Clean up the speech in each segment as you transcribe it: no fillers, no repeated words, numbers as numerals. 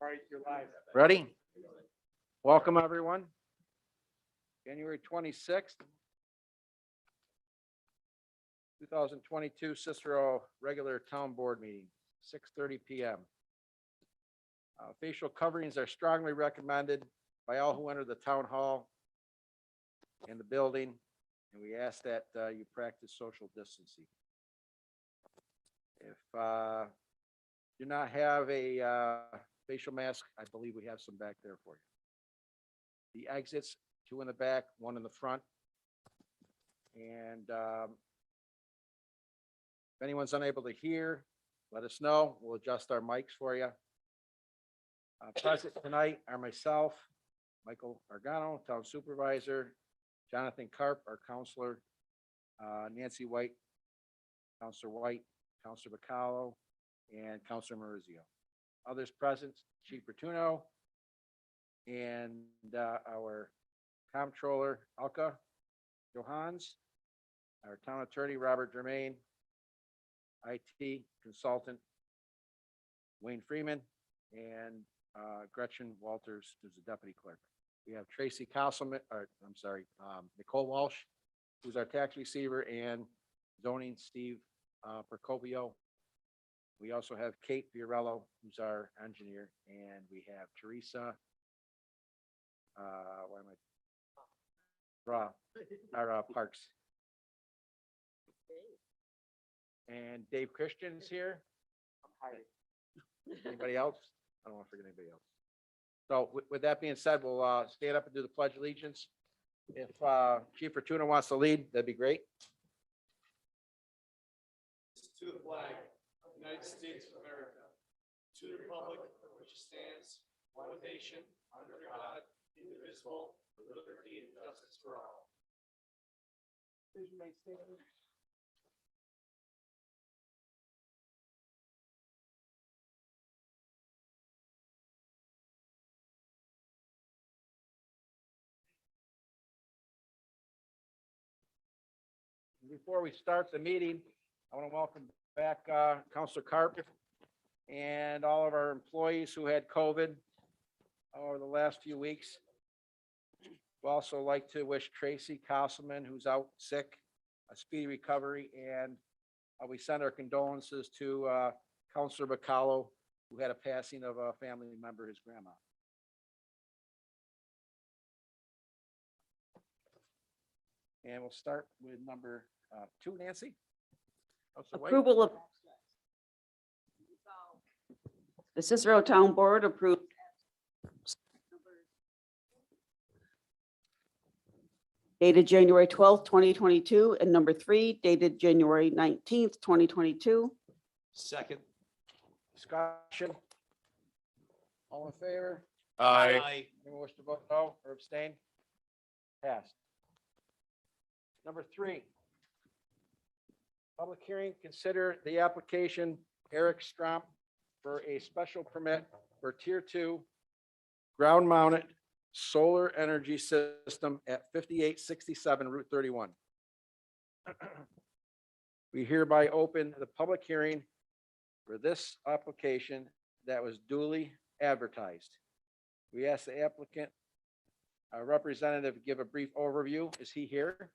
right, you're live. Ready? Welcome, everyone. January 26th, 2022 Cicero regular town board meeting, 6:30 PM. Facial coverings are strongly recommended by all who enter the town hall and the building, and we ask that you practice social distancing. If you do not have a facial mask, I believe we have some back there for you. The exits, 2 in the back, 1 in the front. And if anyone's unable to hear, let us know. We'll adjust our mics for you. Present tonight are myself, Michael Argano, Town Supervisor, Jonathan Karp, our counselor, Nancy White, Counselor White, Counselor Bacallo, and Counselor Marizio. Others present, Chief Bertuno, and our comptroller, Alka Johans, our town attorney, Robert Germain, IT consultant, Wayne Freeman, and Gretchen Walters, who's the deputy clerk. We have Tracy Castleman, or I'm sorry, Nicole Walsh, who's our tax receiver, and zoning Steve Procopio. We also have Kate Fiorello, who's our engineer, and we have Teresa. Why am I? Our Parks. And Dave Christian's here. Anybody else? I don't want to forget anybody else. So with that being said, we'll stand up and do the pledge of allegiance. If Chief Fortuna wants to lead, that'd be great. To the flag of the United States of America, to the republic for which it stands, one nation, under God, indivisible, with liberty and justice for all. Before we start the meeting, I want to welcome back Counselor Karp and all of our employees who had COVID over the last few weeks. We'd also like to wish Tracy Castleman, who's out sick, a speedy recovery, and we send our condolences to Counselor Bacallo, who had a passing of a family member, his grandma. And we'll start with number 2, Nancy. Counselor White. Approval of the Cicero Town Board approved dated January 12th, 2022, and number 3 dated January 19th, 2022. Second. Discussion. All in favor? Aye. Anyone wish to vote no or abstain? Passed. Number 3. Public hearing, consider the application Eric Stromp for a special permit for Tier 2 ground-mounted solar energy system at 5867 Route 31. We hereby open the public hearing for this application that was duly advertised. We ask the applicant, our representative, give a brief overview. Is he here?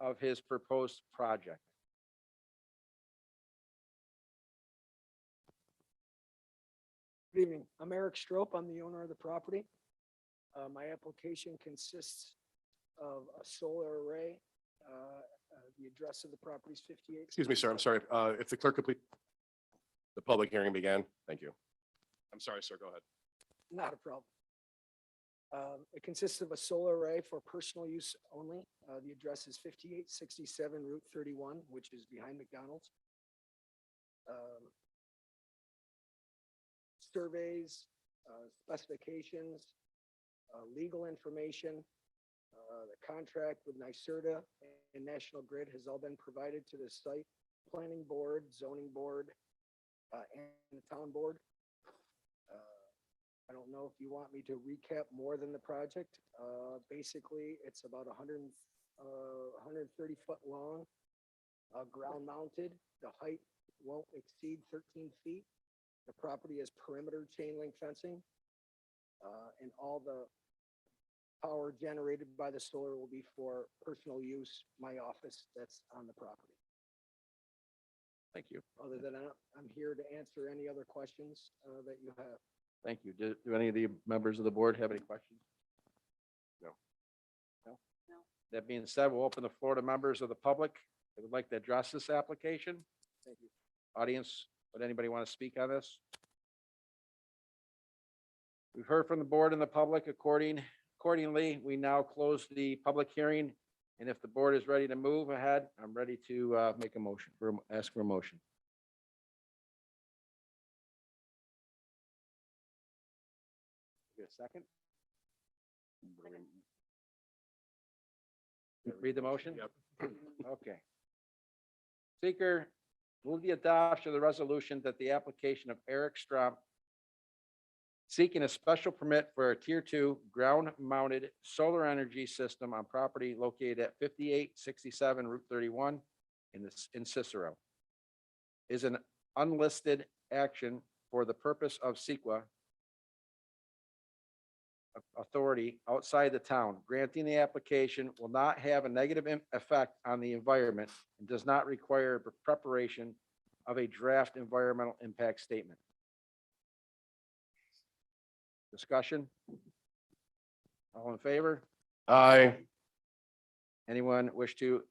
Of his proposed project. Good evening. I'm Eric Strope. I'm the owner of the property. My application consists of a solar array. The address of the property is 58. Excuse me, sir. I'm sorry. If the clerk could please. The public hearing began. Thank you. I'm sorry, sir. Go ahead. Not a problem. It consists of a solar array for personal use only. The address is 5867 Route 31, which is behind McDonald's. Surveys, specifications, legal information, the contract with NYSERDA and National Grid has all been provided to the site planning board, zoning board, and the town board. I don't know if you want me to recap more than the project. Basically, it's about 130 foot long, ground mounted. The height won't exceed 13 feet. The property is perimeter chain link fencing. And all the power generated by the solar will be for personal use, my office that's on the property. Thank you. Other than that, I'm here to answer any other questions that you have. Thank you. Do any of the members of the board have any questions? No. No? That being said, we'll open the floor to members of the public that would like to address this application. Thank you. Audience, would anybody want to speak on this? We've heard from the board and the public. Accordingly, we now close the public hearing. And if the board is ready to move ahead, I'm ready to make a motion, ask for a motion. Get a second? Read the motion? Yep. Okay. Speaker, move the adoption of the resolution that the application of Eric Strom seeking a special permit for a tier 2 ground-mounted solar energy system on property located at 5867 Route 31 in Cicero is an unlisted action for the purpose of CEQA authority outside the town. Granting the application will not have a negative effect on the environment and does not require preparation of a draft environmental impact statement. Discussion? All in favor? Aye. Anyone wish to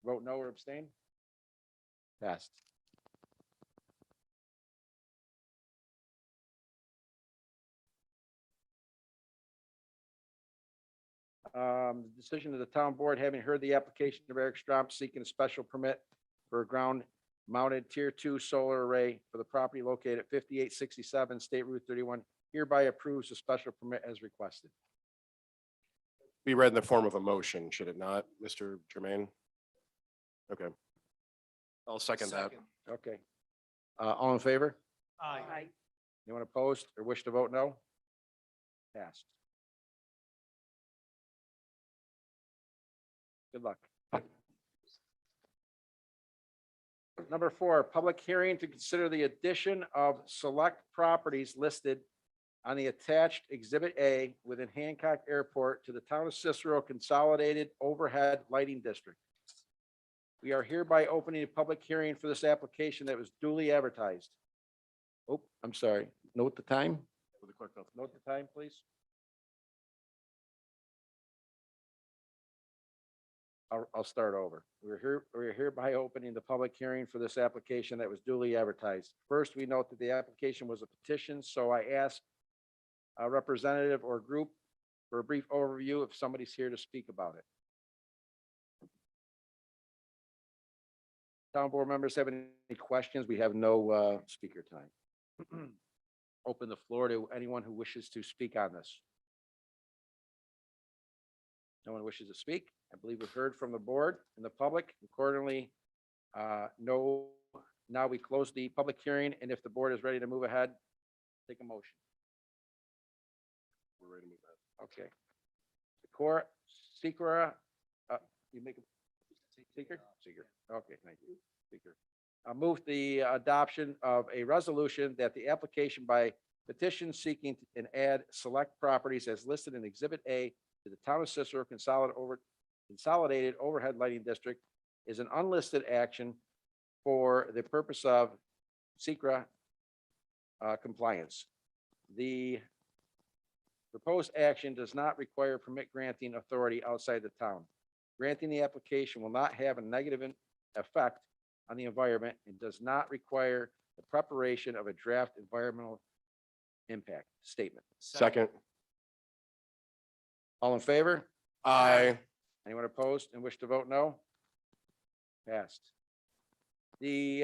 vote no or abstain? Passed. Decision of the town board, having heard the application of Eric Strom seeking a special permit for a ground-mounted tier 2 solar array for the property located at 5867 State Route 31, hereby approves a special permit as requested. Be read in the form of a motion, should it not, Mr. Jermaine? Okay. I'll second that. Okay. All in favor? Aye. Anyone opposed or wish to vote no? Passed. Good luck. Number 4, public hearing to consider the addition of select properties listed on the attached Exhibit A within Hancock Airport to the Town of Cicero Consolidated Overhead Lighting District. We are hereby opening a public hearing for this application that was duly advertised. Oh, I'm sorry. Note the time. Will the clerk note? Note the time, please. I'll start over. We're hereby opening the public hearing for this application that was duly advertised. First, we note that the application was a petition, so I ask a representative or group for a brief overview if somebody's here to speak about it. Town board members have any questions? We have no speaker time. Open the floor to anyone who wishes to speak on this. No one wishes to speak. I believe we've heard from the board and the public. Accordingly, no. Now we close the public hearing, and if the board is ready to move ahead, take a motion. We're ready to move that. Okay. Cicero, you make a Seeker? Seeker. Okay, thank you. Seeker. I move the adoption of a resolution that the application by petition seeking and add select properties as listed in Exhibit A to the Town of Cicero Consolidated Overhead Lighting District is an unlisted action for the purpose of SECRA compliance. The proposed action does not require permit granting authority outside the town. Granting the application will not have a negative effect on the environment and does not require the preparation of a draft environmental impact statement. Second. All in favor? Aye. Anyone opposed and wish to vote no? Passed. The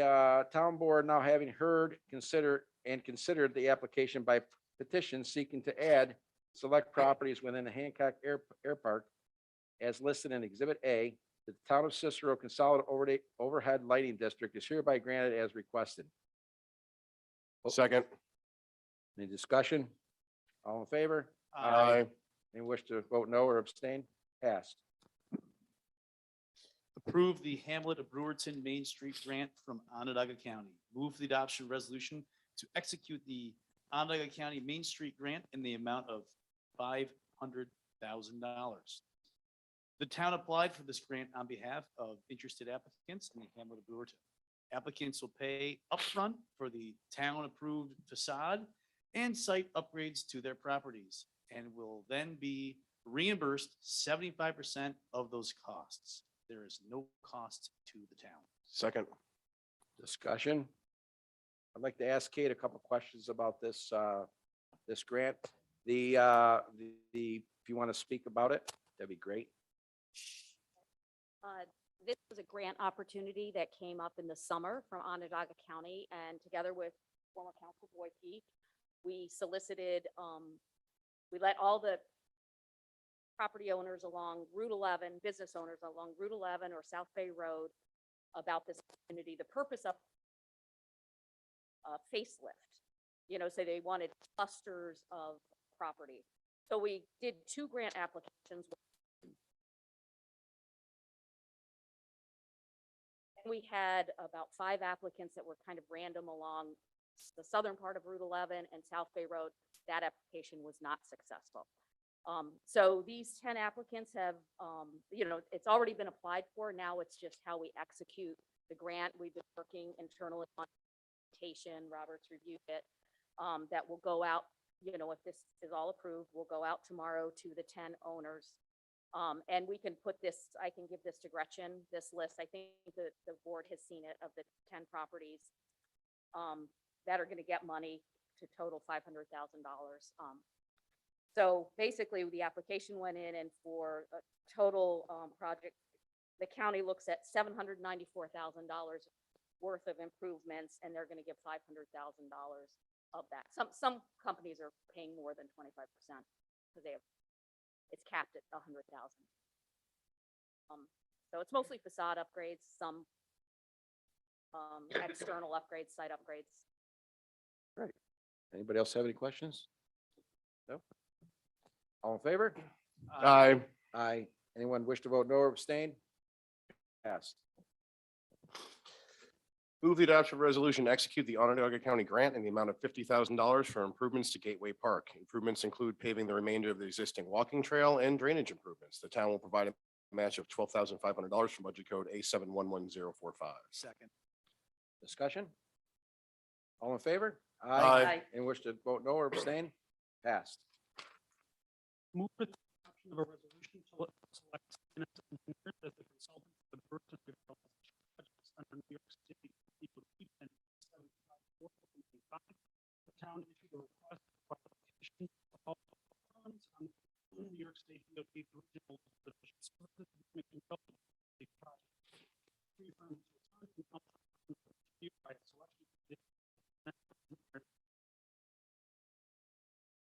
town board, now having heard, considered the application by petition seeking to add select properties within the Hancock Airpark as listed in Exhibit A, the Town of Cicero Consolidated Overhead Lighting District is hereby granted as requested. Second. Any discussion? All in favor? Aye. Any wish to vote no or abstain? Passed. Approve the Hamlet of Brewerton Main Street grant from Onondaga County. Move the adoption resolution to execute the Onondaga County Main Street Grant in the amount of $500,000. The town applied for this grant on behalf of interested applicants in the Hamlet of Brewerton. Applicants will pay upfront for the town-approved facade and site upgrades to their properties and will then be reimbursed 75% of those costs. There is no cost to the town. Second. Discussion. I'd like to ask Kate a couple questions about this, this grant. If you want to speak about it, that'd be great. This was a grant opportunity that came up in the summer from Onondaga County, and together with former Council Boyke, we solicited, we let all the property owners along Route 11, business owners along Route 11 or South Bay Road about this opportunity. The purpose of facelift, so they wanted clusters of property. So we did 2 grant applications. We had about 5 applicants that were kind of random along the southern part of Route 11 and South Bay Road. That application was not successful. So these 10 applicants have, it's already been applied for. Now it's just how we execute the grant. We've been working internally on documentation. Robert's reviewed it. That will go out, if this is all approved, we'll go out tomorrow to the 10 owners. And we can put this, I can give this to Gretchen, this list. I think the board has seen it, of the 10 properties that are going to get money to total $500,000. So basically, the application went in, and for a total project, the county looks at $794,000 worth of improvements, and they're going to give $500,000 of that. Some companies are paying more than 25% because it's capped at 100,000. So it's mostly facade upgrades, some external upgrades, site upgrades. Anybody else have any questions? No? All in favor? Aye. Aye. Anyone wish to vote no or abstain? Passed. Move the adoption of resolution to execute the Onondaga County grant in the amount of $50,000 for improvements to Gateway Park. Improvements include paving the remainder of the existing walking trail and drainage improvements. The town will provide a match of $12,500 from budget code A711045. Second. Discussion? All in favor? Aye. Anyone wish to vote no or abstain? Passed. Move the adoption of a resolution to select Enhancement as the consultant for the Berkshire Development projects under New York City Equal and 754.25. The town issued a request for qualification of all funds on the New York State DOT original position services to consultant the project. Three firms returned and review by a selection committee.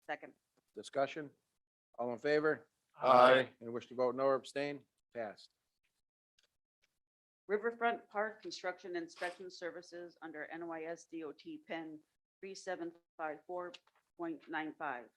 Second. Discussion? All in favor? Aye. Anyone wish to vote no or abstain? Passed. Riverfront Park Construction Inspection Services under NYS DOT PIN 3754.95.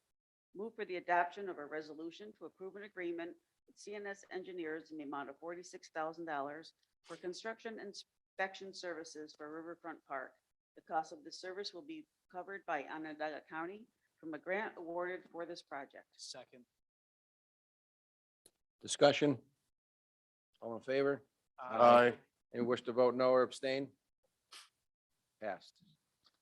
Move for the adoption of a resolution to approve an agreement with CNS Engineers in the amount of $46,000 for construction inspection services for Riverfront Park. The cost of this service will be covered by Onondaga County from a grant awarded for this project. Second. Discussion? All in favor? Aye. Anyone wish to vote no or abstain? Passed.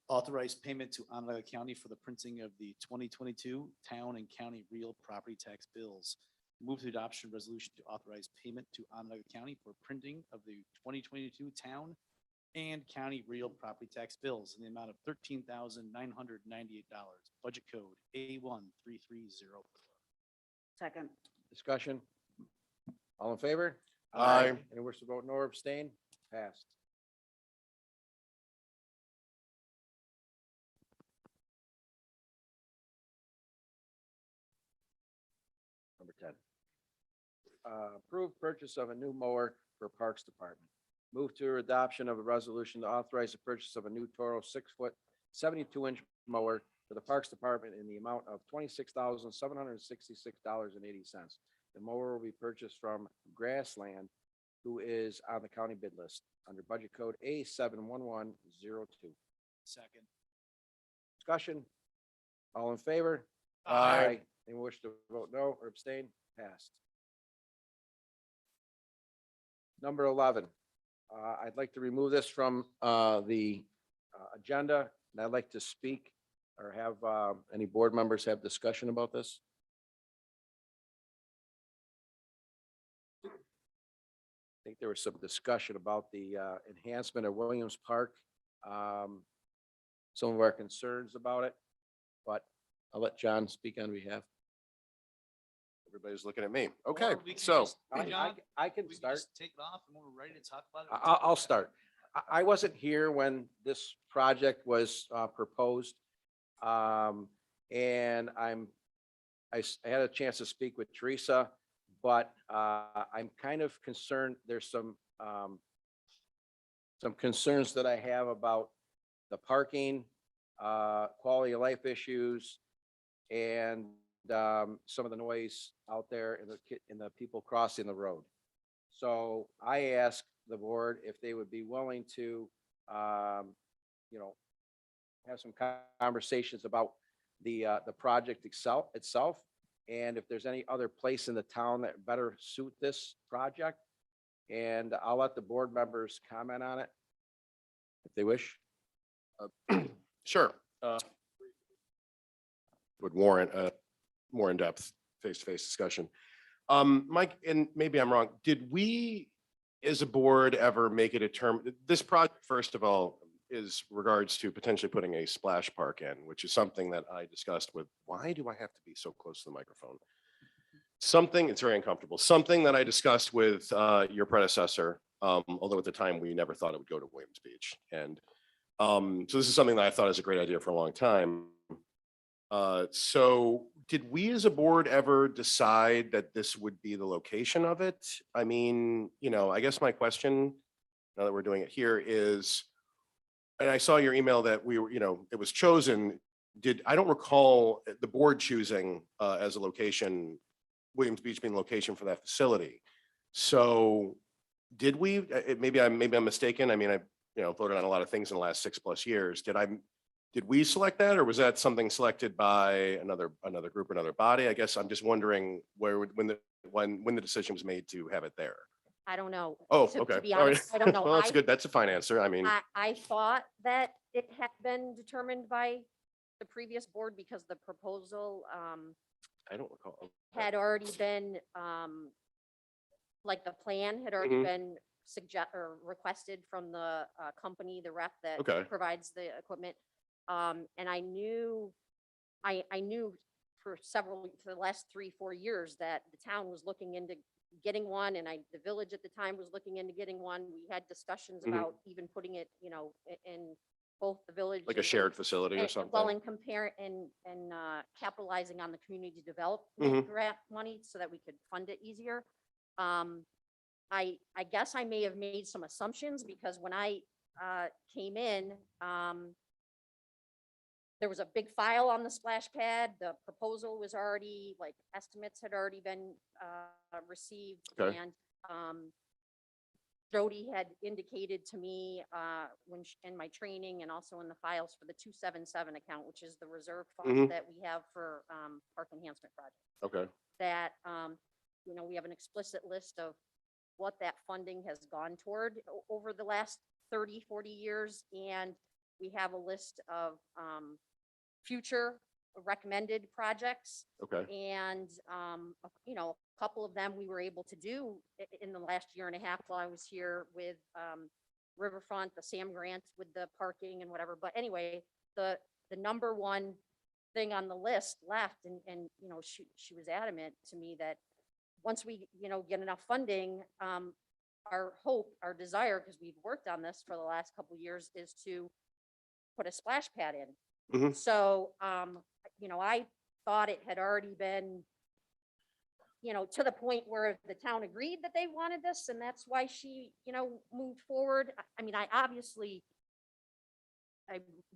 Authorize payment to Onondaga County for the printing of the 2022 town and county real property tax bills. Move to adoption resolution to authorize payment to Onondaga County for printing of the 2022 town and county real property tax bills in the amount of $13,998. Budget code A1330. Second. Discussion? All in favor? Aye. Anyone wish to vote no or abstain? Passed. Number 10. Approved purchase of a new mower for Parks Department. Move to adoption of a resolution to authorize the purchase of a new Toro 6-foot, 72-inch mower for the Parks Department in the amount of $26,766.80. The mower will be purchased from Grassland, who is on the county bid list under budget code A71102. Second. Discussion? All in favor? Aye. Anyone wish to vote no or abstain? Passed. Number 11, I'd like to remove this from the agenda, and I'd like to speak or have any board members have discussion about this. I think there was some discussion about the enhancement of Williams Park. Some of our concerns about it, but I'll let John speak on behalf. Everybody's looking at me. Okay, Or we can so just- Hey, John, I can we can start. just take it off and when we're ready to talk about it. I'll start. I wasn't here when this project was proposed. And I had a chance to speak with Teresa, but I'm kind of concerned. There's some concerns that I have about the parking, quality of life issues, and some of the noise out there and the people crossing the road. So I asked the board if they would be willing to, have some conversations about the project itself. And if there's any other place in the town that better suit this project. And I'll let the board members comment on it if they wish. sure. Would warrant a more in-depth face-to-face discussion. Mike, and maybe I'm wrong, did we as a board ever make it a term, this project, first of all, is regards to potentially putting a splash park in, which is something that I discussed with, why do I have to be so close to the microphone? Something, it's very uncomfortable, something that I discussed with your predecessor, although at the time we never thought it would go to Williams Beach. And so this is something that I thought is a great idea for a long time. So did we as a board ever decide that this would be the location of it? I mean, I guess my question, now that we're doing it here, is, and I saw your email that we were, it was chosen. I don't recall the board choosing as a location, Williams Beach being the location for that facility. So did we, maybe I'm mistaken. I mean, I voted on a lot of things in the last 6+ years. Did we select that, or was that something selected by another group, another body? I guess I'm just wondering when the decision was made to have it there. I don't know. Oh, To okay. be All right. honest, I don't know. Well, that's I- good. That's a fine answer. I mean, I thought that it had been determined by the previous board because the proposal I don't recall. had already been, like the plan had already Mhm. been requested from the company, the rep that Okay. provides the equipment. And I knew for the last 3-4 years that the town was looking into getting one, and the village at the time was looking into getting one. We had discussions Mhm. about even putting it, in both the village. Like a and- shared facility or and- something. Well, and compare and capitalizing on the community development Mhm. grant money so that we could fund it easier. I guess I may have made some assumptions because when I came in, there was a big file on the splash pad. The proposal was already, like, estimates had already been received. Okay. And Jody had indicated to me in my training and also in the files for the 277 account, which is the reserve fund Mhm. that we have for park enhancement projects, Okay. that, we have an explicit list of what that funding has gone toward over the last 30-40 years. And we have a list of future recommended projects. Okay. And, a couple of them we were able to do in the last year and a half while I was here with Riverfront, the SAM grant with the parking and whatever. But anyway, the number one thing on the list left, and she was adamant to me that once we, get enough funding, our hope, our desire, because we've worked on this for the last couple of years, is to put a splash pad in. Mhm. So, I thought it had already been, to the point where the town agreed that they wanted this, and that's why she, moved forward. I mean, I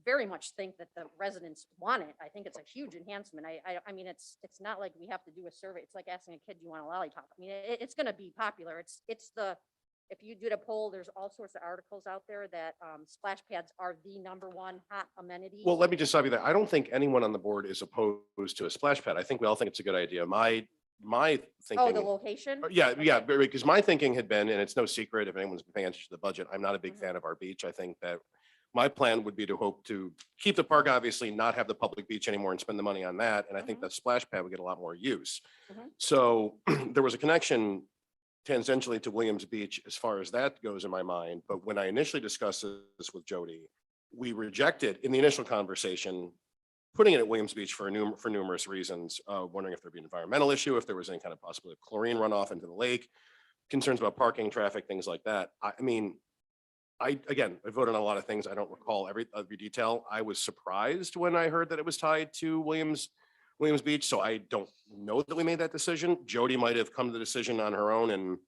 very much think that the residents want it. I think it's a huge enhancement. I mean, it's not like we have to do a survey. It's like asking a kid, do you want a lollipop? I mean, it's going to be popular. It's the if you did a poll, there's all sorts of articles out there that, splash pads are the #1 hot amenity. Well, let me just stop you there. I don't think anyone on the board is opposed to a splash pad. I think we all think it's a good idea. My Oh, the thinking. location? Yeah, yeah, Okay. because my thinking had been, and it's no secret if anyone's been paying attention to the budget, I'm not a big Mhm. fan of our beach. I think that my plan would be to hope to keep the park, obviously, not have the public beach anymore and spend the money on that. And I think Mhm. that splash pad would get a lot more use. Mhm. So there was a connection tangentially to Williams Beach as far as that goes in my mind. But when I initially discussed this with Jody, we rejected in the initial conversation putting it at Williams Beach for numerous reasons, wondering if there'd be an environmental issue, if there was any kind of possibility of chlorine runoff into the lake, concerns about parking, traffic, things like that. I mean, again, I voted on a lot of things. I don't recall every detail. I was surprised when I heard that it was tied to Williams Beach. So I don't know that we made that decision. Jody might have come to the decision on her own and,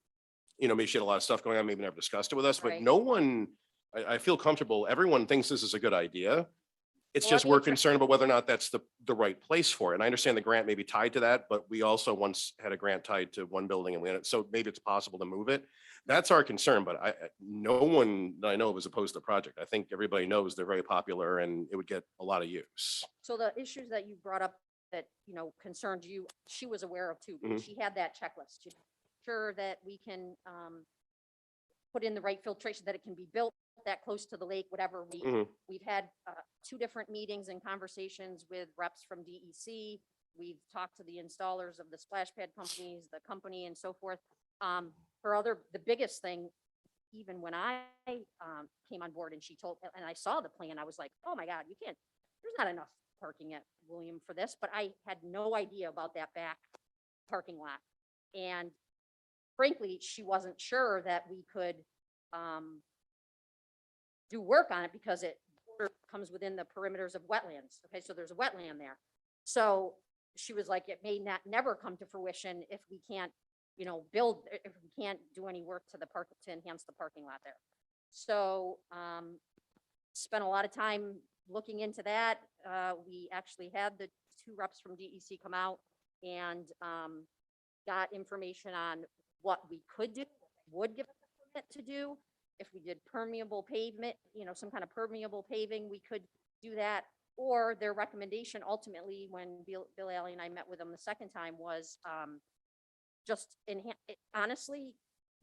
maybe she had a lot of stuff going on, maybe never discussed it with us, but Right. no one, I feel comfortable. Everyone thinks this is a good idea. It's Well, just let me we're address- concerned about whether or not that's the right place for it. And I understand the grant may be tied to that, but we also once had a grant tied to one building and we had it. So maybe it's possible to move it. That's our concern, but no one that I know was opposed to the project. I think everybody knows they're very popular and it would get a lot of use. So the issues that you brought up that, concerned you, she was aware of too. Mhm. She had that checklist. She's sure that we can, put in the right filtration, that it can be built that close to the lake, whatever Mhm. we've had, 2 different meetings and conversations with reps from DEC. We've talked to the installers of the splash pad companies, the company and so forth. The biggest thing, even when I, came on board and and I saw the plan, I was like, oh my God, there's not enough parking at William for this, but I had no idea about that back parking lot. And frankly, she wasn't sure that we could, do work on it because it comes within the perimeters of wetlands. Okay, so there's a wetland there. So she was like, it may never come to fruition if we can't, if we can't do any work to the park to enhance the parking lot there. So, spent a lot of time looking into that. We actually had the 2 reps from DEC come out and, got information on what we could do, would give us a permit to do. If we did permeable pavement, some kind of permeable paving, we could do that. Or their recommendation ultimately, when Bill Alley and I met with them the second time, was, honestly,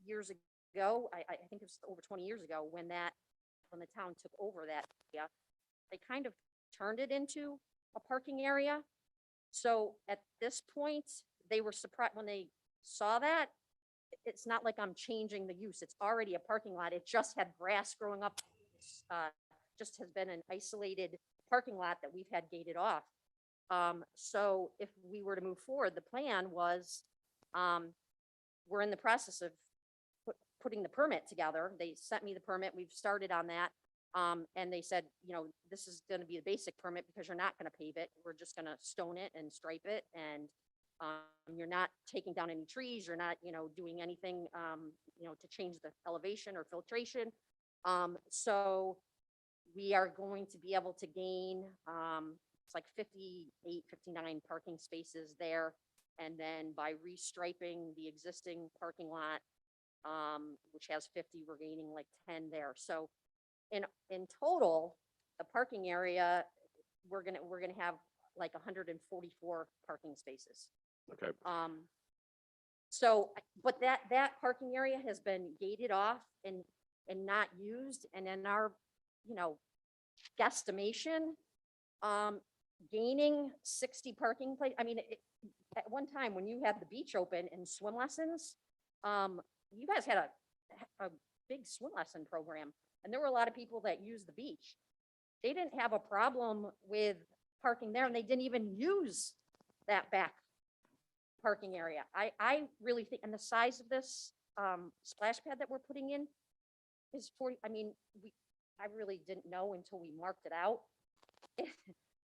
years ago, I think it was over 20 years ago, when the town took over that area, they kind of turned it into a parking area. So at this point, they were surprised when they saw that. It's not like I'm changing the use. It's already a parking lot. It just had grass growing up. Just has been an isolated parking lot that we've had gated off. So if we were to move forward, the plan was, we're in the process of putting the permit together. They sent me the permit. We've started on that. And they said, this is going to be a basic permit because you're not going to pave it. We're just going to stone it and stripe it. And you're not taking down any trees. You're not, doing anything, to change the elevation or filtration. So we are going to be able to gain, it's like 58, 59 parking spaces there. And then by restriping the existing parking lot, which has 50, we're gaining like 10 there. So in total, the parking area, we're gonna have like 144 parking spaces. Okay. So, but that parking area has been gated off and not used, and in our, guesstimation, gaining 60 parking place. I mean, at one time when you had the beach open and swim lessons, you guys had a big swim lesson program, and there were a lot of people that used the beach. They didn't have a problem with parking there, and they didn't even use that back parking area. I really think, and the size of this splash pad that we're putting in is 40. I mean, I really didn't know until we marked it out.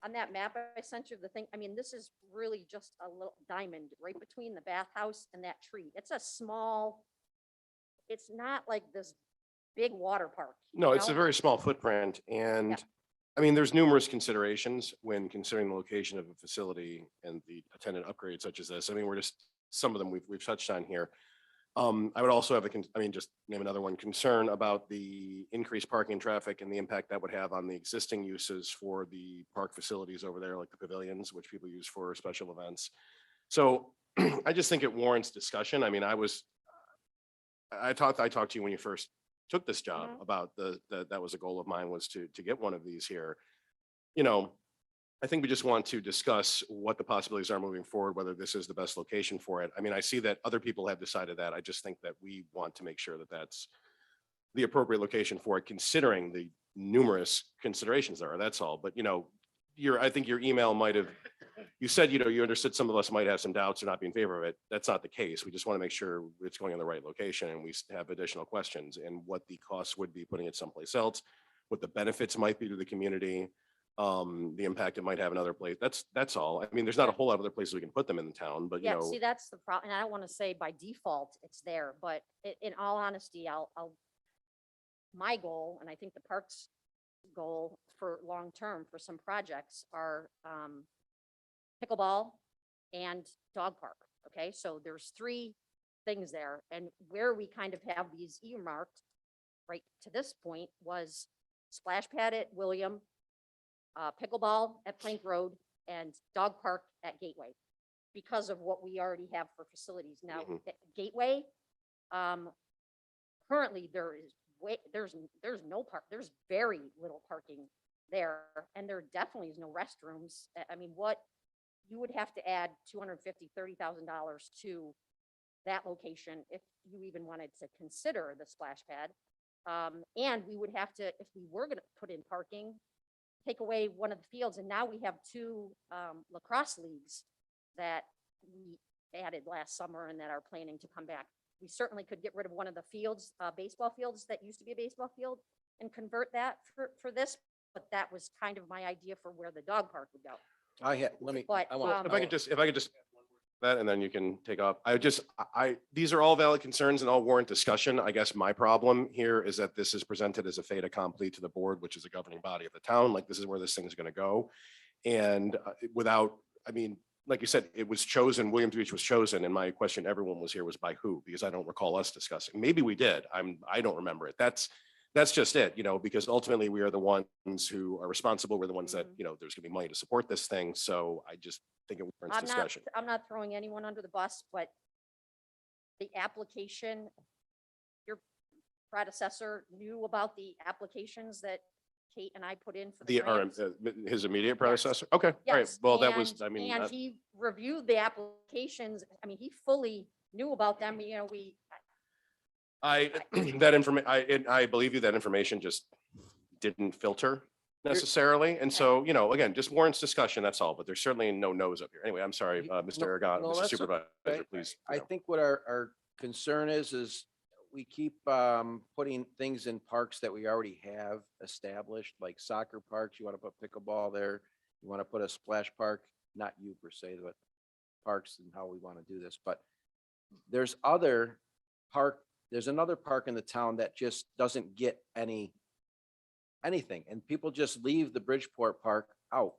On that map I sent you, the thing, I mean, this is really just a little diamond right between the bathhouse and that tree. It's a small, it's not like this big water park. No, it's a very small footprint and Yeah. I mean, there's numerous considerations when considering the location of a facility and the attendant upgrades such as this. I mean, some of them we've touched on here. I would also have just name another one, concern about the increased parking traffic and the impact that would have on the existing uses for the park facilities over there, like the pavilions, which people use for special events. So I just think it warrants discussion. I mean, I talked to you when you first took this job about that was a goal of mine, was to get one of these here. You know, I think we just want to discuss what the possibilities are moving forward, whether this is the best location for it. I mean, I see that other people have decided that. I just think that we want to make sure that that's the appropriate location for it, considering the numerous considerations there are. That's all. But, I think your email might have, you said, you understood some of us might have some doubts or not be in favor of it. That's not the case. We just want to make sure it's going in the right location, and we have additional questions and what the costs would be putting it someplace else, what the benefits might be to the community, the impact it might have in other places. That's all. I mean, there's not a whole lot of other places we can put them in the town, but Yeah, see, that's the problem. And I don't want to say by default it's there, but in all honesty, my goal, and I think the parks goal for long-term for some projects are, pickleball and dog park. Okay, so there's three things there, and where we kind of have these earmarked right to this point was splash pad at William, pickleball at Plank Road, and dog park at Gateway, because of what we already have for facilities. Now, the Gateway, currently there's no park, there's very little parking there, and there definitely is no restrooms. I mean, what you would have to add $250,000-$30,000 to that location if you even wanted to consider the splash pad. And we would have to, if we were going to put in parking, take away one of the fields. And now we have two lacrosse leagues that we added last summer and that are planning to come back. We certainly could get rid of one of the fields, baseball fields that used to be a baseball field, and convert that for this. But that was kind of my idea for where the dog park would go. But, if I could just that, and then you can take off. These are all valid concerns and all warrant discussion. I guess my problem here is that this is presented as a fait accompli to the board, which is a governing body of the town. Like, this is where this thing is going to go. And like you said, it was chosen, Williams Beach was chosen. And my question, everyone was here, was by who? Because I don't recall us discussing. Maybe we did. I don't remember it. That's just it, because ultimately we are the ones who are responsible. We're the ones that, there's gonna be money to support this thing. So I just think it warrants discussion. I'm not throwing anyone under the bus, but the application, your predecessor knew about the applications that Kate and I put in for the grants. His immediate predecessor? Okay, all right. Yes, Well, that was, and he reviewed the applications. I mean, he fully knew about them. that information, I believe you, that information just didn't filter necessarily. And so, again, just warrants discussion, that's all, but there's certainly no no's up here. Anyway, I'm sorry, Mr. Aragon, no, Mr. that's Supervisor, okay. please. I think what our concern is we keep putting things in parks that we already have established, like soccer parks. You want to put pickleball there. You want to put a splash park, not you per se, but parks and how we want to do this. But there's another park in the town that just doesn't get anything. And people just leave the Bridgeport Park out.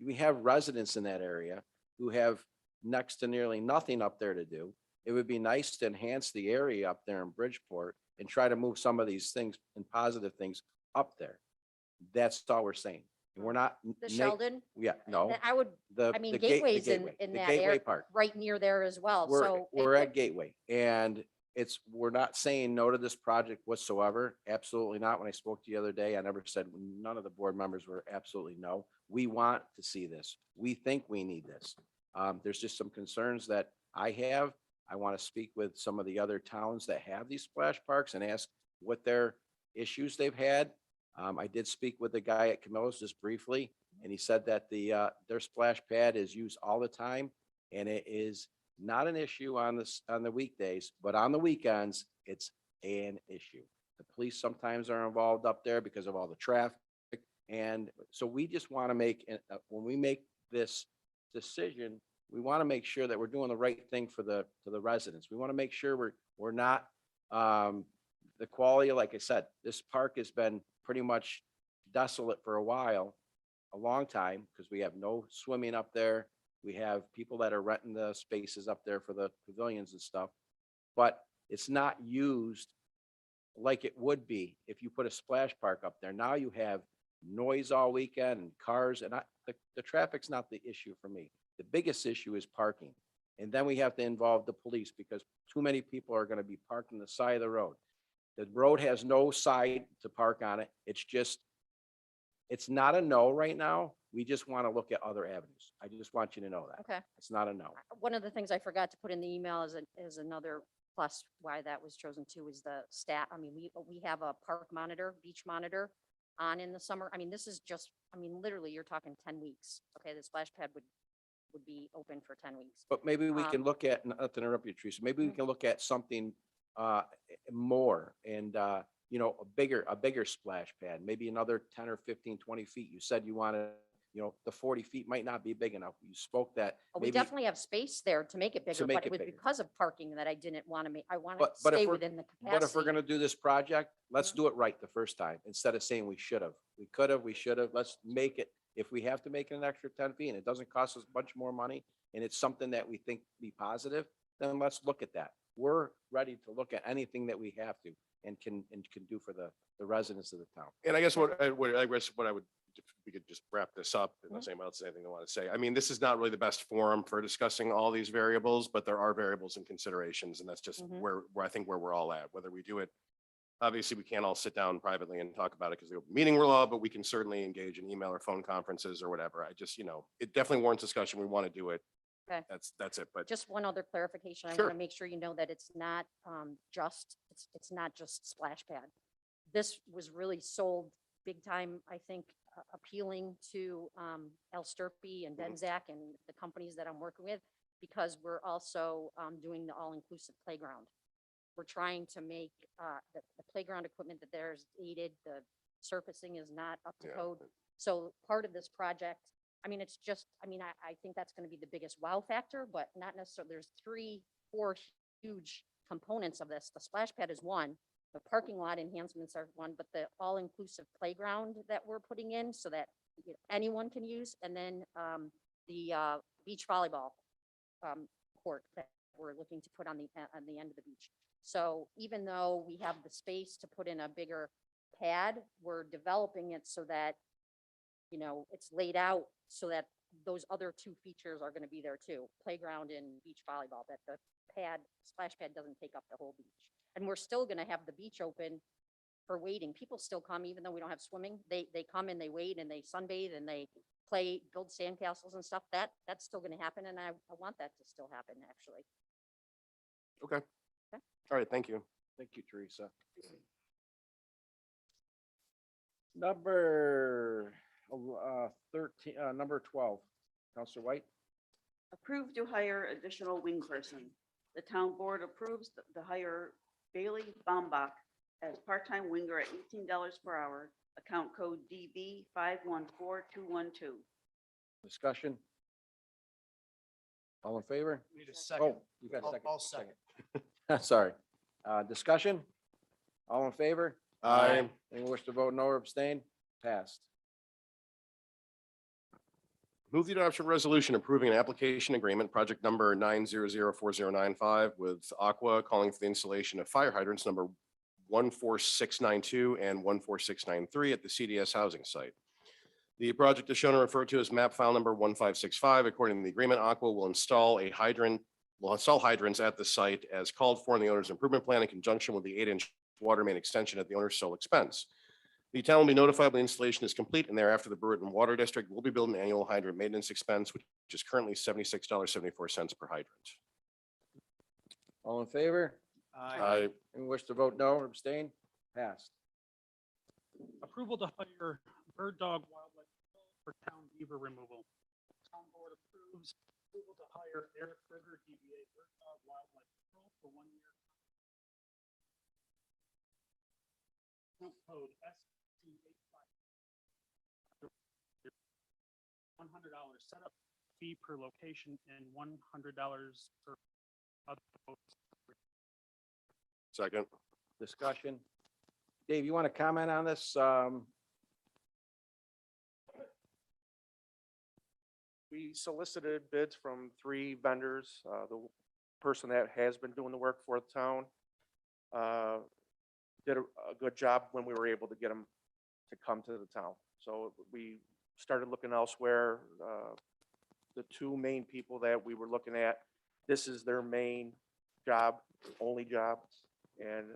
We have residents in that area who have next to nearly nothing up there to do. It would be nice to enhance the area up there in Bridgeport and try to move some of these things and positive things up there. That's all we're saying. And we're not. The Sheldon? Yeah, no. Gateway's in that area, Park. right near there as well. We're at Gateway, and we're not saying no to this project whatsoever. Absolutely not. When I spoke to you the other day, I never said, none of the board members were absolutely no. We want to see this. We think we need this. There's just some concerns that I have. I want to speak with some of the other towns that have these splash parks and ask what their issues they've had. I did speak with the guy at Camillus just briefly, and he said that their splash pad is used all the time, and it is not an issue on the weekdays, but on the weekends, it's an issue. The police sometimes are involved up there because of all the traffic. And so we just want to when we make this decision, we want to make sure that we're doing the right thing for the residents. We want to make sure we're not the quality. Like I said, this park has been pretty much desolate for a long time, because we have no swimming up there. We have people that are renting the spaces up there for the pavilions and stuff. But It's not used like it would be if you put a splash park up there. Now you have noise all weekend and cars, and the traffic's not the issue for me. The biggest issue is parking. And then we have to involve the police because too many people are gonna be parked on the side of the road. The road has no side to park on it. It's not a no right now. We just want to look at other avenues. I just want you to know that. Okay. It's not a no. One of the things I forgot to put in the email is another plus why that was chosen too is the stat. I mean, we have a park monitor, beach monitor on in the summer. I mean, this is just, I mean, literally, you're talking 10 weeks. Okay, the splash pad would be open for 10 weeks. But maybe we can look at, not to interrupt you, Teresa, maybe we can look at something more and, a bigger splash pad, maybe another 10 or 15, 20 feet. You said you wanted, the 40 feet might not be big enough. You spoke that. We maybe- definitely have space there to make it bigger, make but it it was bigger. because of parking that I didn't want to make, I wanted to But if stay we're- within the capacity. But if we're gonna do this project, let's do it right the first time, instead of saying we should have. We could have, we should have. Let's make it, if we have to make it an extra 10 feet and it doesn't cost us much more money, and it's something that we think be positive, then let's look at that. We're ready to look at anything that we have to and can do for the residents of the town. And I guess what I would, if we could just wrap this up, unless anyone else has anything they want to say. I mean, this is not really the best forum for discussing all these variables, but there are variables and considerations, and that's just Mhm. where I think where we're all at, whether we do it. Obviously, we can't all sit down privately and talk about it because of the open meeting law, but we can certainly engage in email or phone conferences or whatever. I just, it definitely warrants discussion. We want to do it. Okay. That's it. But Just one other clarification. I Sure. want to make sure you know that it's not it's not just splash pad. This was really sold big time, I think, appealing to El Sturpey and Mhm. Denzak and the companies that I'm working with, because we're also doing the all-inclusive playground. We're trying to make the playground equipment that there's dated, the surfacing is not up to Yeah. code. So part of this project, I mean, I think that's going to be the biggest wow factor, but not necessarily. There's 3-4 huge components of this. The splash pad is one, the parking lot enhancements are one, but the all-inclusive playground that we're putting in so that anyone can use, and then the beach volleyball court that we're looking to put on the end of the beach. So even though we have the space to put in a bigger pad, we're developing it so that it's laid out so that those other two features are going to be there too, playground and beach volleyball, that the splash pad doesn't take up the whole beach. And we're still going to have the beach open for wading. People still come, even though we don't have swimming, they come and they wade and they sunbathe and they play, build sandcastles and stuff. That's still going to happen. And I want that to still happen, actually. okay. All right. Thank you. Thank you, Teresa. Number 13, number 12, Counselor White. Approved to hire additional wing person. The town board approves the hire Bailey Baumbach as part-time winger at $18 per hour, account code DB 514212. Discussion? All in favor? Need a second. Oh, you got a second. I'll second. Sorry. Discussion? All in favor? Aye. Anyone wish to vote no or abstain? Passed. Move the adoption of resolution approving an application agreement, project number 9004095 with Aqua, calling for the installation of fire hydrants number 14692 and 14693 at the CDS housing site. The project is shown and referred to as map file number 1565. According to the agreement, Aqua will install hydrants at the site as called for in the owner's improvement plan in conjunction with the 8-inch water main extension at the owner's sole expense. The town will be notified when the installation is complete, and thereafter the Breweton Water District will be billed an annual hydrant maintenance expense, which is currently $76.74 per hydrant. All in favor? Aye. Anyone wish to vote no or abstain? Passed. Approval to hire bird dog wildlife control for town beaver removal. Town board approves approval to hire Eric Berger, DBA Bird Dog Wildlife Control for 1 year. Code SC85. $100 setup fee per location and $100 per other. Second. Discussion? Dave, you want to comment on this? We solicited bids from 3 vendors. The person that has been doing the work for the town did a good job when we were able to get them to come to the town. So we started looking elsewhere. The two main people that we were looking at, this is their main job, only job, and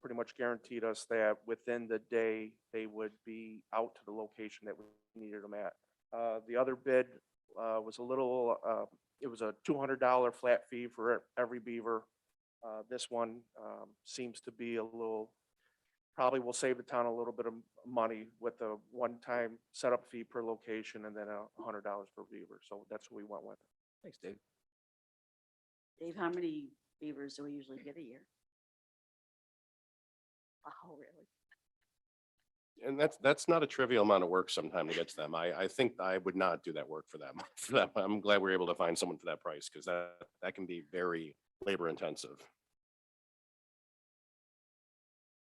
pretty much guaranteed us that within the day, they would be out to the location that we needed them at. The other bid was a little, it was a $200 flat fee for every beaver. This one seems to be a little, probably will save the town a little bit of money with a one-time setup fee per location and then $100 per beaver. So that's what we went with. Thanks, Dave. Dave, how many beavers do we usually get a year? Oh, really? And that's not a trivial amount of work sometime to get to them. I think I would not do that work for them. For that, I'm glad we're able to find someone for that price because that can be very labor intensive.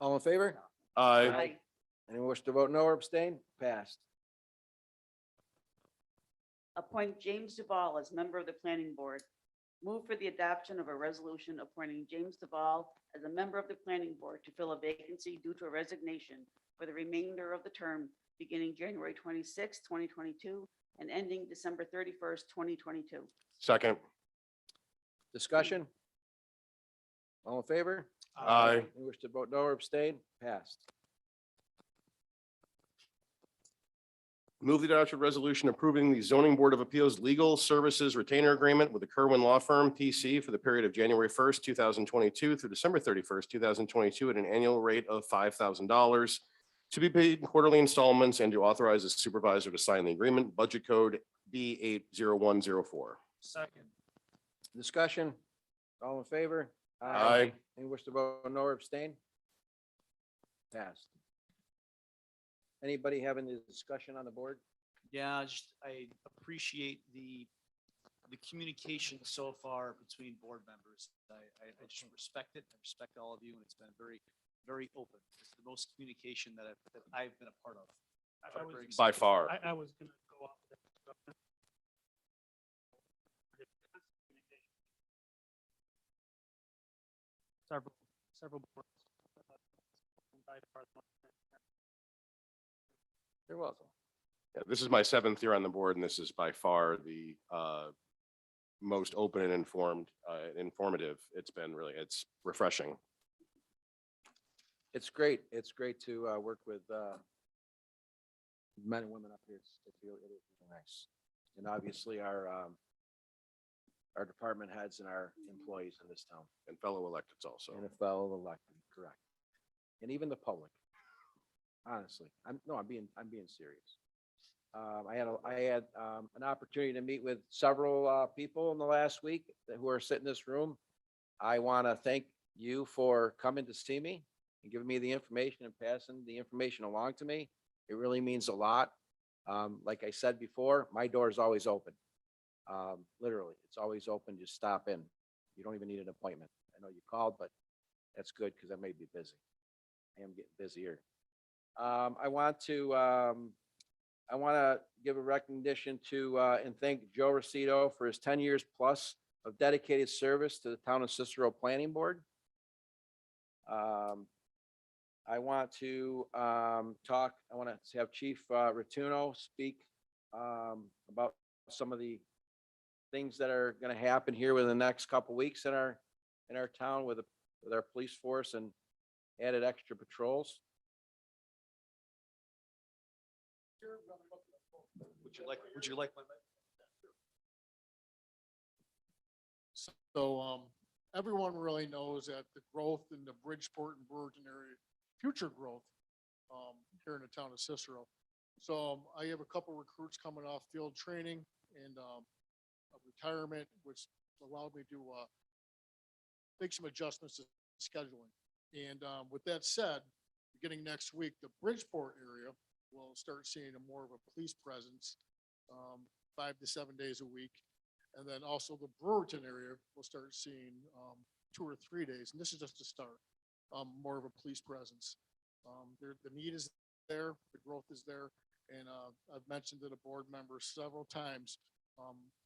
All in favor? Aye. Anyone wish to vote no or abstain? Passed. Appoint James Duval as member of the planning board. Move for the adoption of a resolution appointing James Duval as a member of the planning board to fill a vacancy due to a resignation for the remainder of the term beginning January 26, 2022 and ending December 31st, 2022. Second. Discussion? All in favor? Aye. Anyone wish to vote no or abstain? Passed. Move the adoption resolution approving the zoning board of appeals legal services retainer agreement with the Kerwin Law Firm PC for the period of January 1st, 2022 through December 31st, 2022 at an annual rate of $5,000 to be paid in quarterly installments and to authorize the supervisor to sign the agreement. Budget code B80104. Second. Discussion? All in favor? Aye. Anyone wish to vote no or abstain? Passed. Anybody having the discussion on the board? Yeah, I appreciate the communication so far between board members. I just respect it. I respect all of you, and it's been very, very open. It's the most communication that I've been a part of. I was- By far. I was gonna go off of that. Several boards. You're welcome. Yeah, this is my 7th year on the board, and this is by far the most open and informative. It's been really, it's refreshing. It's great. It's great to work with men and women up here. It is really nice. And obviously our department heads and our employees in this town. And fellow electeds also. And a fellow elected, correct. And even the public. Honestly, I'm being serious. I had an opportunity to meet with several people in the last week who are sitting in this room. I want to thank you for coming to see me and giving me the information and passing the information along to me. It really means a lot. Like I said before, my door is always open. Literally, it's always open. Just stop in. You don't even need an appointment. I know you called, but that's good because I may be busy. I am getting busier. I want to give a recognition to and thank Joe Rosito for his 10 years plus of dedicated service to the town of Cicero Planning Board. I want to have Chief Rotuno speak about some of the things that are going to happen here within the next couple weeks in our town with our police force and added extra patrols. Would you like my mic? So everyone really knows that the growth in the Bridgeport and Brewerton area, future growth here in the town of Cicero. So I have a couple recruits coming off field training and a retirement, which allowed me to make some adjustments to scheduling. And with that said, beginning next week, the Bridgeport area will start seeing a more of a police presence 5 to 7 days a week. And then also the Brewerton area will start seeing 2 or 3 days. And this is just a start, more of a police presence. The need is there, the growth is there. And I've mentioned to the board members several times,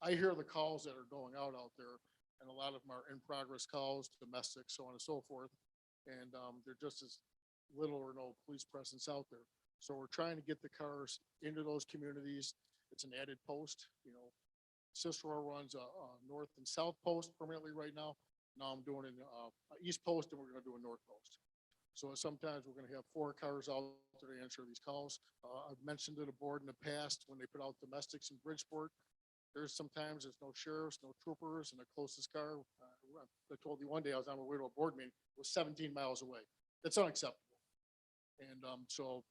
I hear the calls that are going out there, and a lot of them are in progress calls, domestic, so on and so forth. and, they're just as little or no police presence out there. So we're trying to get the cars into those communities. It's an added post, you know. Cicero runs a north and south post permanently right now. Now I'm doing an east post, and we're gonna do a north post. So sometimes we're gonna have 4 cars out there to answer these calls. I've mentioned to the board in the past, when they put out domestics in Bridgeport, there's sometimes there's no sheriffs, no troopers, and the closest car, I told you one day I was on my way to a board meeting, was 17 miles away. That's unacceptable. And so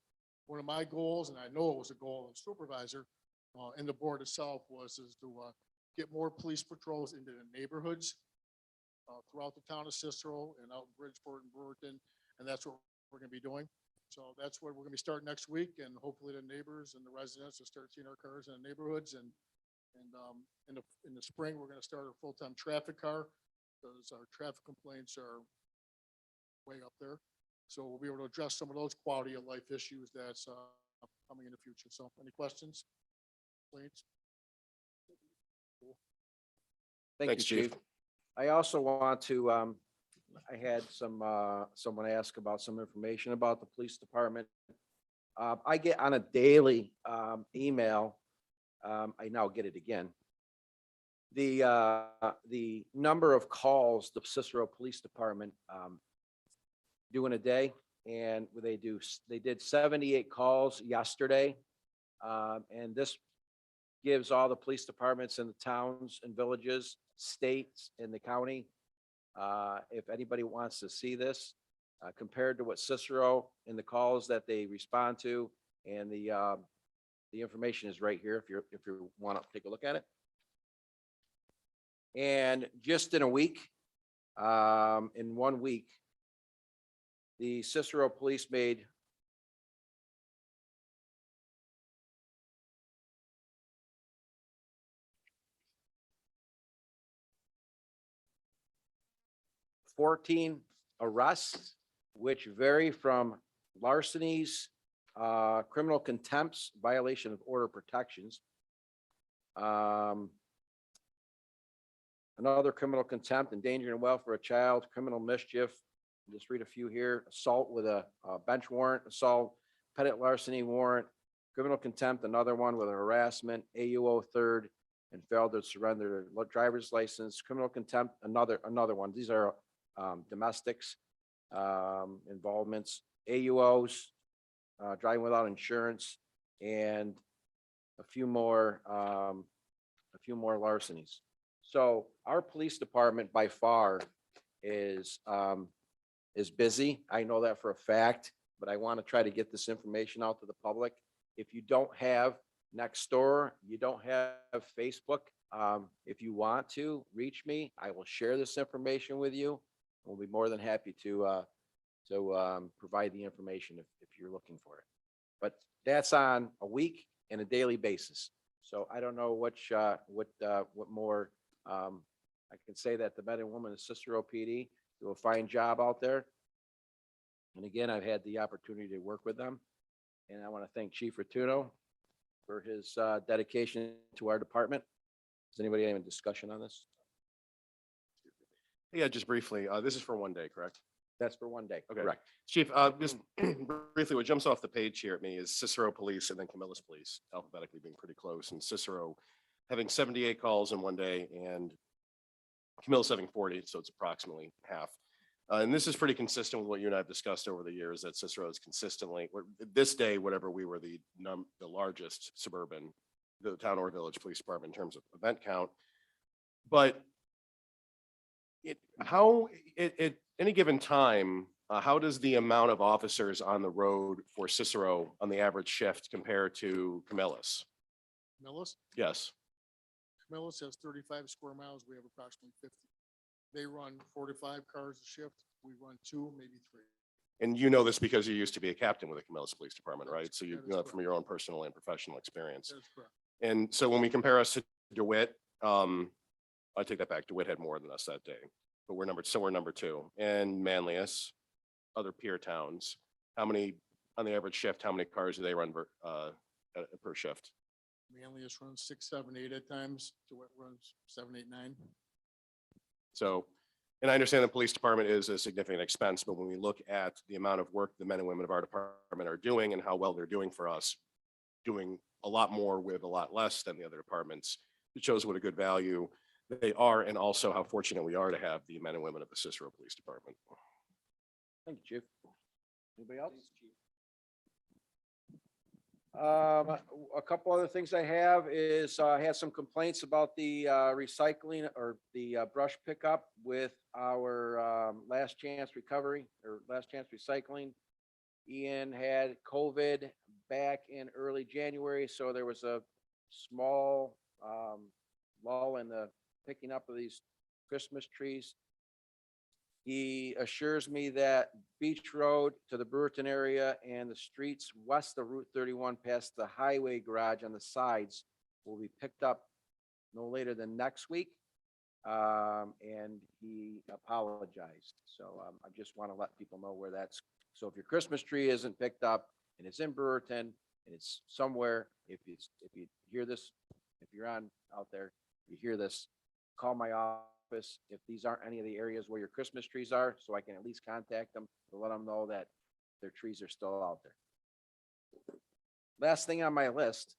one of my goals, and I know it was a goal of the supervisor and the board itself, is to get more police patrols into the neighborhoods throughout the town of Cicero and out in Bridgeport and Brewerton, and that's what we're gonna be doing. So that's what we're gonna be starting next week, and hopefully the neighbors and the residents will start seeing our cars in the neighborhoods. And in the spring, we're gonna start a full-time traffic car, because our traffic complaints are way up there. So we'll be able to address some of those quality of life issues that's coming in the future. So any questions? Complaints? Thank you, Thanks, Chief. Chief. I also want to, I had someone ask about some information about the police department. I get on a daily email, I now get it again. The number of calls the Cicero Police Department do in a day, and they did 78 calls yesterday. And this gives all the police departments in the towns and villages, states, and the county, if anybody wants to see this, compared to what Cicero and the calls that they respond to, and the information is right here if you want to take a look at it. And just in a week, in 1 week, the Cicero police made $14 arrests, which vary from larcenies, criminal contempts, violation of order protections. Another criminal contempt, endangering the welfare of a child, criminal mischief. Just read a few here: assault with a bench warrant, assault, petty larceny warrant, criminal contempt, another one with a harassment, AUO third, and failed to surrender their driver's license, criminal contempt, another one. These are domestics, involvements, AUOs, driving without insurance, and a few more larcenies. So our police department by far is busy. I know that for a fact, but I want to try to get this information out to the public. If you don't have Nextdoor, you don't have Facebook, if you want to reach me, I will share this information with you. We'll be more than happy to provide the information if you're looking for it. But that's on a week and a daily basis. So I don't know what more I can say. That the men and women of Cicero PD do a fine job out there. And again, I've had the opportunity to work with them. And I want to thank Chief Rotuno for his dedication to our department. Does anybody have a discussion on this? Yeah, just briefly, this is for 1 day, correct? That's for 1 day. Okay. Correct. Chief, just briefly, what jumps off the page here at me is Cicero Police and then Camillus Police, alphabetically being pretty close, and Cicero having 78 calls in 1 day and Camillus having 40, so it's approximately half. And this is pretty consistent with what you and I have discussed over the years, that Cicero is consistently, this day, whatever, we were the largest suburban, the town or village police department in terms of event count. But at any given time, how does the amount of officers on the road for Cicero on the average shift compare to Camillus? Camillus? Yes. Camillus has 35 square miles. We have approximately 50. They run 45 cars a shift. We run 2, maybe 3. And you know this because you used to be a captain with the Camillus Police Department, right? So you That is know it correct. from your own personal and professional experience. That's correct. And so when we compare us to DeWitt, I take that back. DeWitt had more than us that day, but we're number 2. And Manlius, other peer towns, how many on the average shift? How many cars do they run per shift? Manlius runs 6, 7, 8 at times. DeWitt runs 7, 8, 9. So, And I understand the police department is a significant expense, but when we look at the amount of work the men and women of our department are doing and how well they're doing for us, doing a lot more with a lot less than the other departments, it shows what a good value they are and also how fortunate we are to have the men and women of the Cicero Police Department. Thank you, Chief. Anybody else? A couple other things I have is I had some complaints about the recycling or the brush pickup with our last chance recovery or last chance recycling. Ian had COVID back in early January, so there was a small lull in the picking up of these Christmas trees. He assures me that Beach Road to the Brewerton area and the streets west of Route 31 past the highway garage on the sides will be picked up no later than next week. And he apologized. So I just want to let people know where that's. So if your Christmas tree isn't picked up and it's in Brewerton and it's somewhere, if you hear this, if you're on out there, you hear this, call my office if these aren't any of the areas where your Christmas trees are, so I can at least contact them to let them know that their trees are still out there. Last thing on my list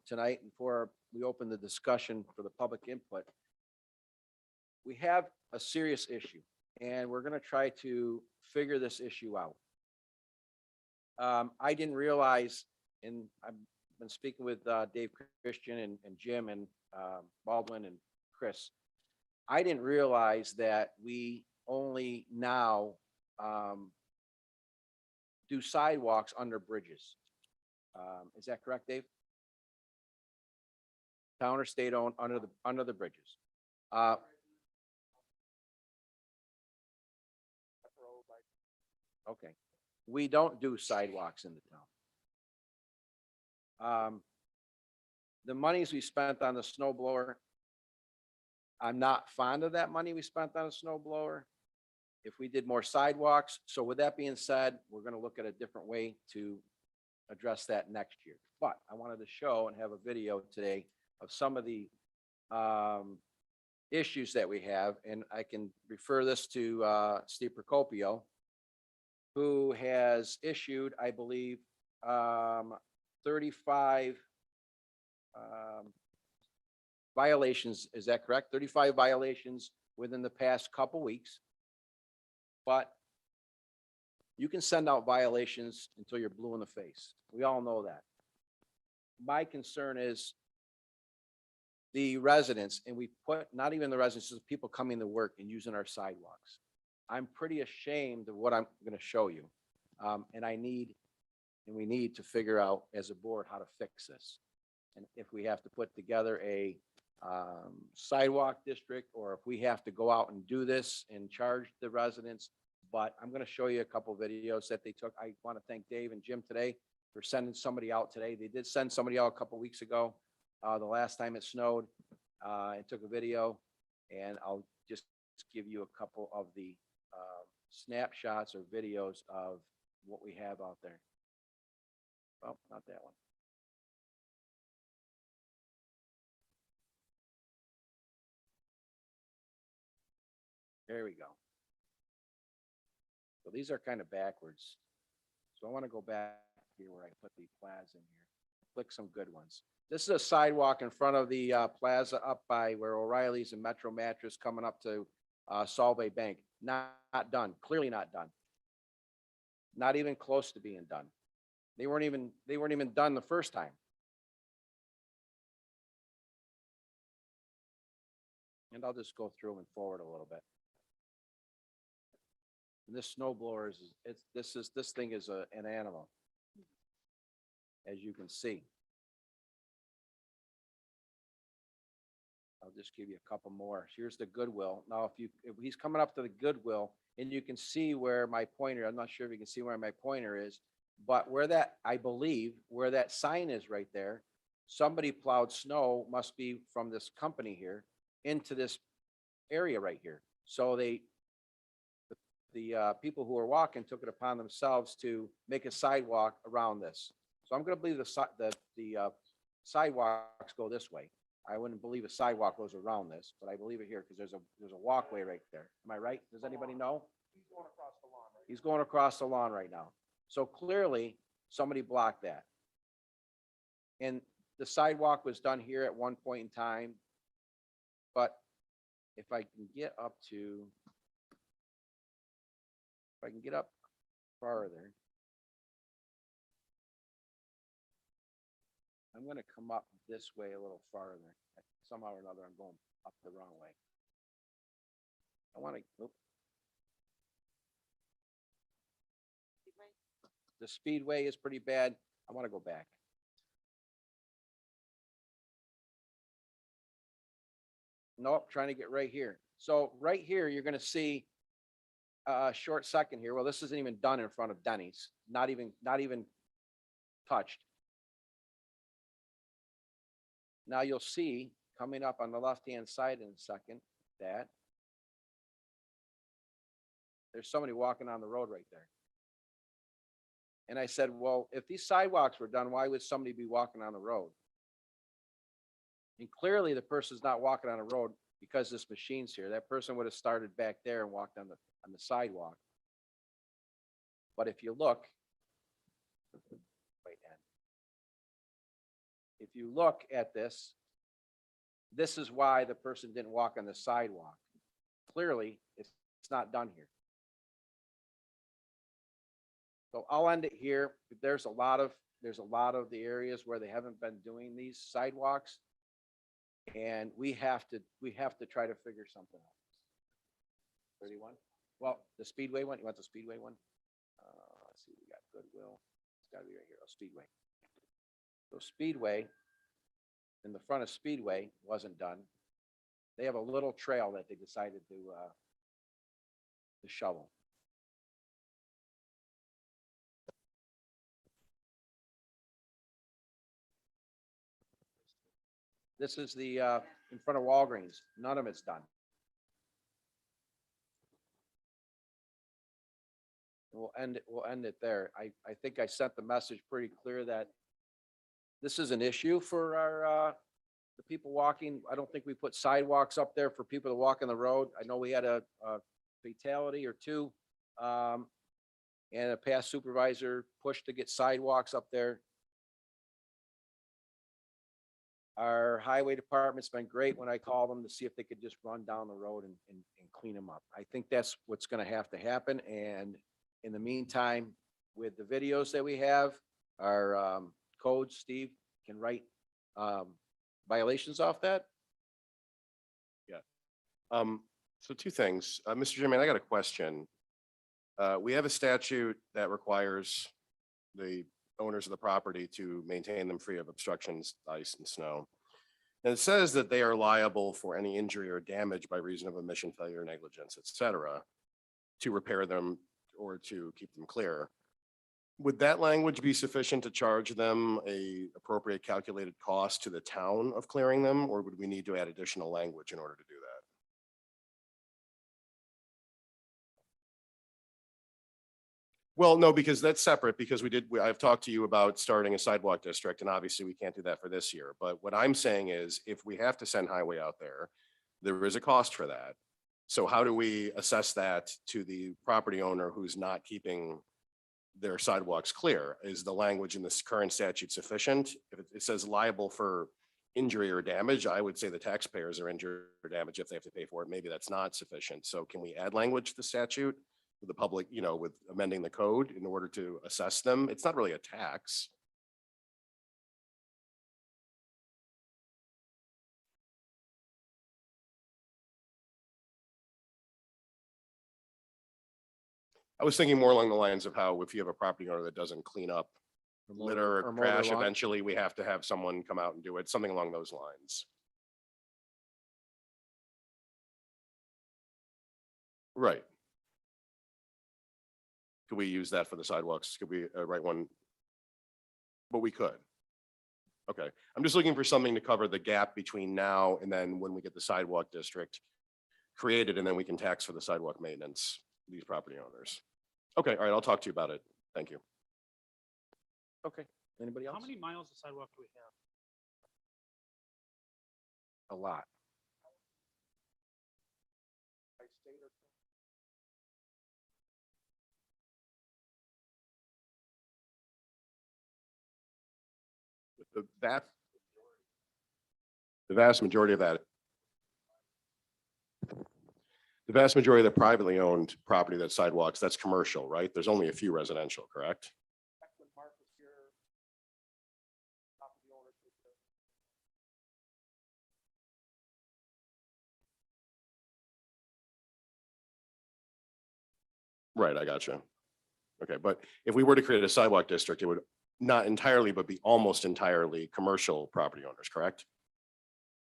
tonight, before we open the discussion for the public input, we have a serious issue, and we're going to try to figure this issue out. I didn't realize, and I've been speaking with Dave Christian and Jim and Baldwin and Chris, I didn't realize that we only now do sidewalks under bridges. Is that correct, Dave? Town or state owned under the bridges. Okay, we don't do sidewalks in the town. The monies we spent on the snow blower, I'm not fond of that money we spent on a snow blower. If we did more sidewalks, so with that being said, we're gonna look at a different way to address that next year. But I wanted to show and have a video today of some of the issues that we have, and I can refer this to Steve Procopio, who has issued, I believe, 35 violations. Is that correct? 35 violations within the past couple weeks. But you can send out violations until you're blue in the face. We all know that. My concern is the residents, and we put, not even the residents, just people coming to work and using our sidewalks. I'm pretty ashamed of what I'm going to show you. And we need to figure out as a board how to fix this. And if we have to put together a sidewalk district, or if we have to go out and do this and charge the residents. But I'm going to show you a couple of videos that they took. I want to thank Dave and Jim today for sending somebody out today. They did send somebody out a couple of weeks ago. The last time it snowed, and took a video, and I'll just give you a couple of the snapshots or videos of what we have out there. Oh, not that one. There we go. So these are kind of backwards. So I want to go back here where I put the plaza in here. Click some good ones. This is a sidewalk in front of the plaza up by where O'Reilly's and Metro Mattress coming up to Solvay Bank. Not done. Clearly not done. Not even close to being done. They weren't even done the first time. And I'll just go through and forward a little bit. And this snow blower this thing is an animal, as you can see. I'll just give you a couple more. Here's the Goodwill. Now, if he's coming up to the Goodwill, and you can see where my pointer, I'm not sure if you can see where my pointer is, but where that, I believe, where that sign is right there, somebody plowed snow, must be from this company here, into this area right here. So the people who are walking took it upon themselves to make a sidewalk around this. So I'm going to believe the sidewalks go this way. I wouldn't believe a sidewalk goes around this, but I believe it here because there's a walkway right there. Am I right? Does anybody know? He's going across the lawn right now. So clearly, somebody blocked that. And the sidewalk was done here at one point in time. But if I can get up farther, I'm gonna come up this way a little farther. Somehow or another, I'm going up the wrong way. I wanna, the speedway is pretty bad. I wanna go back. Nope, trying to get right here. So right here, you're gonna see a short second here. Well, this isn't even done in front of Denny's. Not even touched. Now you'll see coming up on the left-hand side in a second that there's somebody walking on the road right there. And I said, well, if these sidewalks were done, why would somebody be walking on the road? And clearly the person's not walking on the road because this machine's here. That person would have started back there and walked on the sidewalk. But if you look, if you look at this, this is why the person didn't walk on the sidewalk. Clearly, it's not done here. So I'll end it here. There's a lot of the areas where they haven't been doing these sidewalks. And we have to try to figure something out. 31? Well, the Speedway one, you want the Speedway one? Let's see, we got Goodwill. It's gotta be right here, Speedway. So Speedway, in the front of Speedway wasn't done. They have a little trail that they decided to shovel. This is the, in front of Walgreens. None of it's done. We'll end it there. I think I sent the message pretty clear that this is an issue for our, the people walking. I don't think we put sidewalks up there for people to walk on the road. I know we had a fatality or two. And a past supervisor pushed to get sidewalks up there. Our highway department's been great when I call them to see if they could just run down the road and clean them up. I think that's what's gonna have to happen. And in the meantime, with the videos that we have, our codes, Steve can write violations off that. So two things. Mr. Chairman, I got a question. We have a statute that requires the owners of the property to maintain them free of obstructions, ice and snow. And it says that they are liable for any injury or damage by reason of emission failure, negligence, et cetera, to repair them or to keep them clear. Would that language be sufficient to charge them a appropriate calculated cost to the town of clearing them, or would we need to add additional language in order to do that? Well, no, because that's separate, because I've talked to you about starting a sidewalk district, and obviously we can't do that for this year. But what I'm saying is, if we have to send highway out there, there is a cost for that. So how do we assess that to the property owner who's not keeping their sidewalks clear? Is the language in this current statute sufficient? If it says liable for injury or damage, I would say the taxpayers are injured or damaged if they have to pay for it. Maybe that's not sufficient. So can we add language to the statute with the public, with amending the code in order to assess them? It's not really a tax. I was thinking more along the lines of how if you have a property owner that doesn't clean up litter or mow their trash, lawn. eventually we have to have someone come out and do it, something along those lines. Right. Could we use that for the sidewalks? Could we write one? But we could. Okay, I'm just looking for something to cover the gap between now and then when we get the sidewalk district created, and then we can tax for the sidewalk maintenance, these property owners. Okay, all right, I'll talk to you about it. Thank you. Okay. Anybody else? How many miles of sidewalk do we have? a lot. The vast, the vast majority of that. The vast majority of the privately owned property that's sidewalks, that's commercial, right? There's only a few residential, correct? Right, I got you. Okay, but if we were to create a sidewalk district, it would not entirely, but be almost entirely commercial property owners, correct?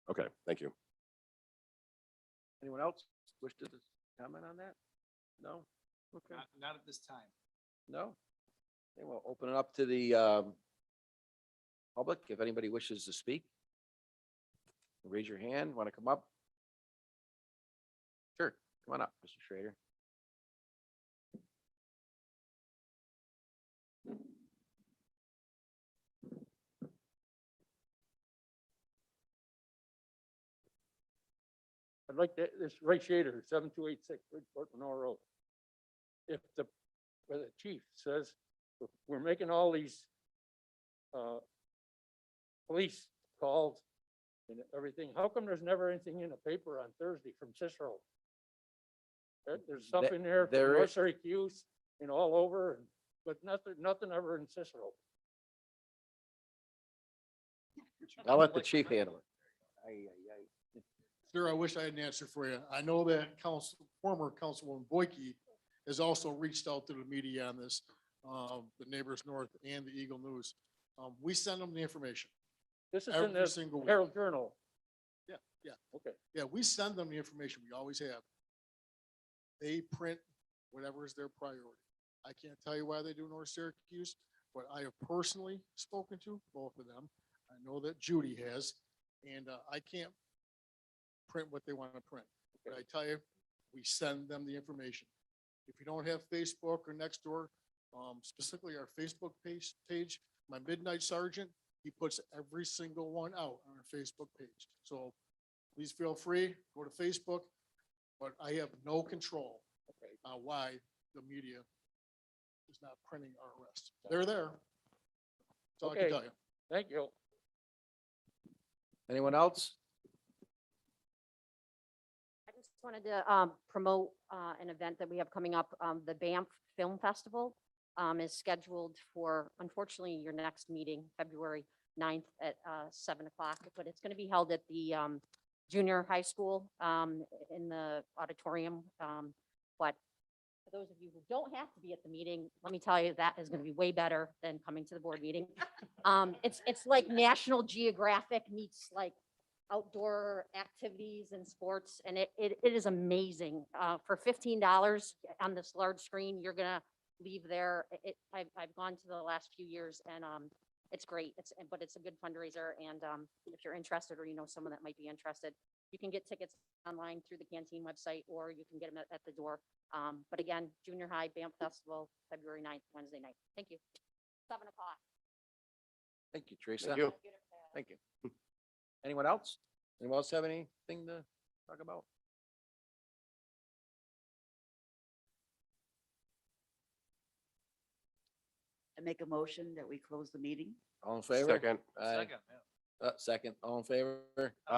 Okay, thank you. Anyone else wish to comment on that? No? Okay, Not at this time. no? Okay, we'll open it up to the public. If anybody wishes to speak. Raise your hand. Want to come up? Sure, come on up, Mr. Schrader. I'd like to, this Ray Shader, 7286 Bridgeport Monroe Road. If where the chief says, we're making all these police calls and everything, how come there's never anything in the paper on Thursday from Cicero? There's stuff in there from there North is- Syracuse and all over, but nothing ever in Cicero. I'll let the chief handle it. Sir, I wish I had an answer for you. I know that former Councilwoman Boyke has also reached out to the media on this, the Neighbors North and the Eagle News. We send them the information. This is in Every the single week. Herald Journal. Yeah. Okay. Yeah, we send them the information. We always have. They print whatever is their priority. I can't tell you why they do North Syracuse, but I have personally spoken to both of them. I know that Judy has, and I can't print what they want to print. But I tell you, we send them the information. If you don't have Facebook or Nextdoor, specifically our Facebook page, my Midnight Sergeant, he puts every single one out on our Facebook page. So please feel free, go to Facebook, but I have no control why the media is not printing our arrests. They're there. That's all I can Okay. tell you. Thank you. Anyone else? I just wanted to promote an event that we have coming up. The Banff Film Festival is scheduled for, unfortunately, your next meeting, February 9th at 7 o'clock, but it's going to be held at the junior high school in the auditorium. But for those of you who don't have to be at the meeting, let me tell you, that is going to be way better than coming to the board meeting. It's like National Geographic meets like outdoor activities and sports, and it is amazing. For $15 on this large screen, you're gonna leave there. I've gone to the last few years, and it's great. But it's a good fundraiser, and if you're interested, or you know someone that might be interested, you can get tickets online through the canteen website, or you can get them at the door. But again, junior high Banff Festival, February 9th, Wednesday night. Thank you. 7 o'clock. Thank you, Teresa. Thank you. Thank you. Anyone else? Anyone else have anything to talk about? I make a motion that we close the meeting. All in favor? Second. Aye. Second, all in favor?